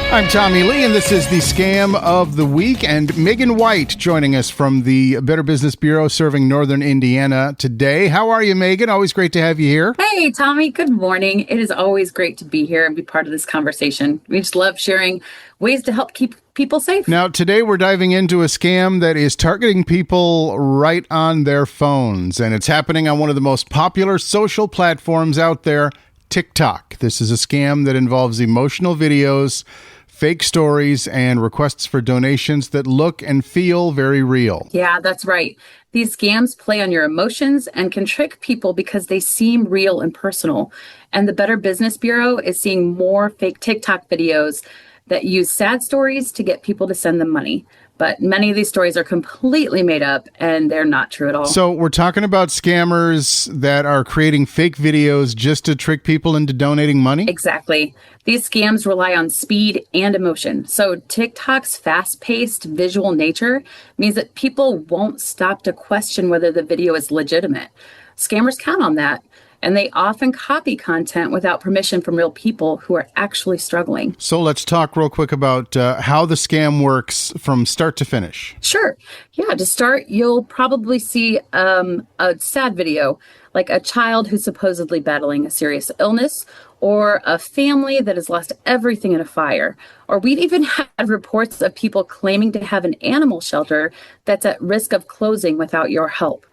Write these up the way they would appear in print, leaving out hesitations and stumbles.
I'm Tommy Lee, and this is the Scam of the Week. And Megan White joining us from the Better Business Bureau serving Northern Indiana today. How are you, Megan? Always great to have you here. Hey, Tommy. Good morning. It is always great to be here and be part of this conversation. We just love sharing ways to help keep people safe. Now, today we're diving into a scam that is targeting people right on their phones, and it's happening on one of the most popular social platforms out there, TikTok. This is a scam that involves emotional videos, fake stories, and requests for donations that look and feel very real. Yeah, that's right. These scams play on your emotions and can trick people because they seem real and personal. And the Better Business Bureau is seeing more fake TikTok videos that use sad stories to get people to send them money. But many of these stories are completely made up and they're not true at all. So we're talking about scammers that are creating fake videos just to trick people into donating money? Exactly. These scams rely on speed and emotion. So TikTok's fast-paced visual nature means that people won't stop to question whether the video is legitimate. Scammers count on that. And they often copy content without permission from real people who are actually struggling. So let's talk real quick about how the scam works from start to finish. Sure. Yeah, to start, you'll probably see a sad video, like a child who's supposedly battling a serious illness, or a family that has lost everything in a fire. Or we've even had reports of people claiming to have an animal shelter that's at risk of closing without your help.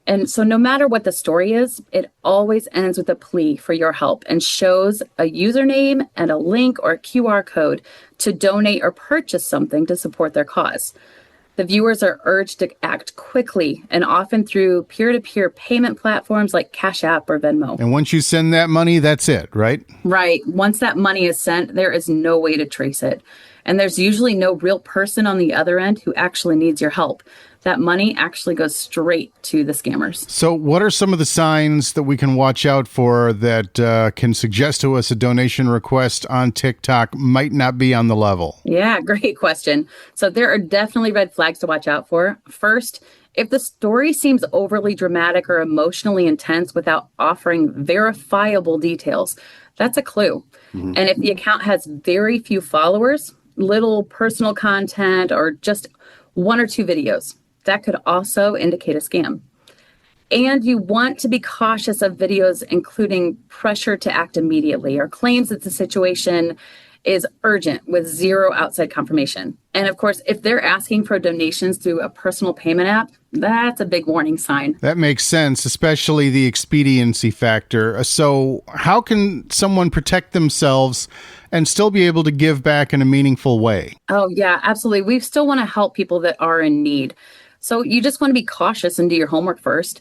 And so no matter what the story is, it always ends with a plea for your help and shows a username and a link or a QR code to donate or purchase something to support their cause. The viewers are urged to act quickly and often through peer-to-peer payment platforms like Cash App or Venmo. And once you send that money, that's it, right? Right. Once that money is sent, there is no way to trace it. And there's usually no real person on the other end who actually needs your help. That money actually goes straight to the scammers. So what are some of the signs that we can watch out for that can suggest to us a donation request on TikTok might not be on the level? Yeah, great question. So there are definitely red flags to watch out for. First, if the story seems overly dramatic or emotionally intense without offering verifiable details, that's a clue. Mm-hmm. And if the account has very few followers, little personal content, or just one or two videos, that could also indicate a scam. And you want to be cautious of videos including pressure to act immediately or claims that the situation is urgent with zero outside confirmation. And of course, if they're asking for donations through a personal payment app, that's a big warning sign. That makes sense, especially the expediency factor. So how can someone protect themselves and still be able to give back in a meaningful way? Oh, yeah, absolutely. We still want to help people that are in need. So you just want to be cautious and do your homework first.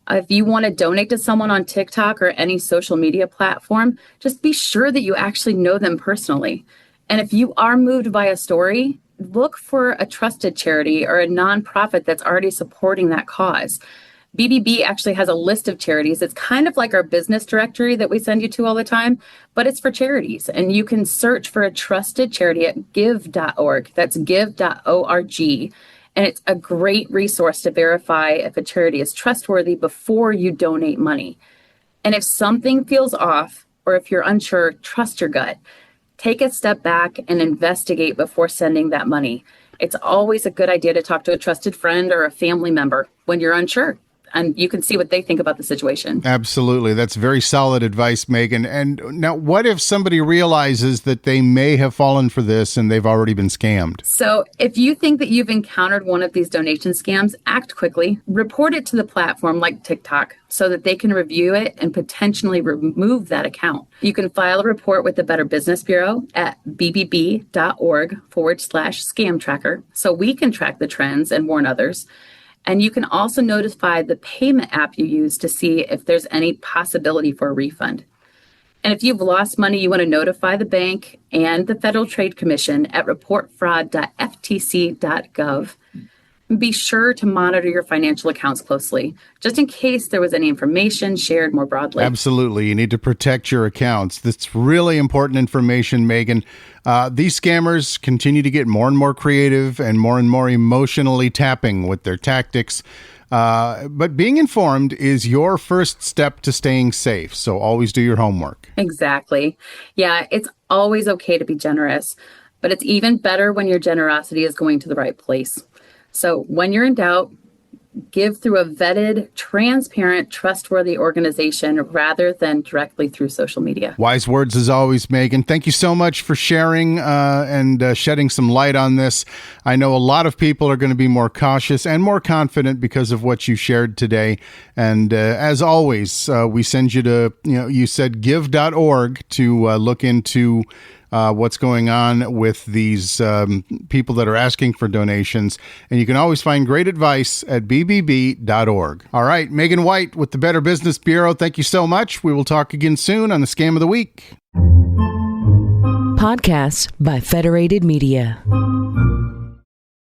If you want to donate to someone on TikTok or any social media platform, just be sure that you actually know them personally. And if you are moved by a story, look for a trusted charity or a nonprofit that's already supporting that cause. BBB actually has a list of charities. It's kind of like our business directory that we send you to all the time, but it's for charities. And you can search for a trusted charity at give.org. That's give.org. And it's a great resource to verify if a charity is trustworthy before you donate money. And if something feels off, or if you're unsure, trust your gut. Take a step back and investigate before sending that money. It's always a good idea to talk to a trusted friend or a family member when you're unsure, and you can see what they think about the situation. Absolutely. That's very solid advice, Megan. And now, what if somebody realizes that they may have fallen for this and they've already been scammed? So if you think that you've encountered one of these donation scams, act quickly. Report it to the platform like TikTok so that they can review it and potentially remove that account. You can file a report with the Better Business Bureau at bbb.org/scam tracker so we can track the trends and warn others. And you can also notify the payment app you use to see if there's any possibility for a refund. And if you've lost money, you want to notify the bank and the Federal Trade Commission at reportfraud.ftc.gov. Be sure to monitor your financial accounts closely, just in case there was any information shared more broadly. Absolutely. You need to protect your accounts. That's really important information, Megan. These scammers continue to get more and more creative and more emotionally tapping with their tactics. But being informed is your first step to staying safe. So always do your homework. Exactly. Yeah, it's always okay to be generous. but it's even better when your generosity is going to the right place. So when you're in doubt, give through a vetted, transparent, trustworthy organization rather than directly through social media. Wise words as always, Megan. Thank you so much for sharing and shedding some light on this. I know a lot of people are going to be more cautious and more confident because of what you shared today. And as always, we send you to, you said give.org to look into what's going on with these people that are asking for donations. And you can always find great advice at bbb.org. All right, Megan White with the Better Business Bureau, thank you so much. We will talk again soon on the Scam of the Week. Podcasts by Federated Media.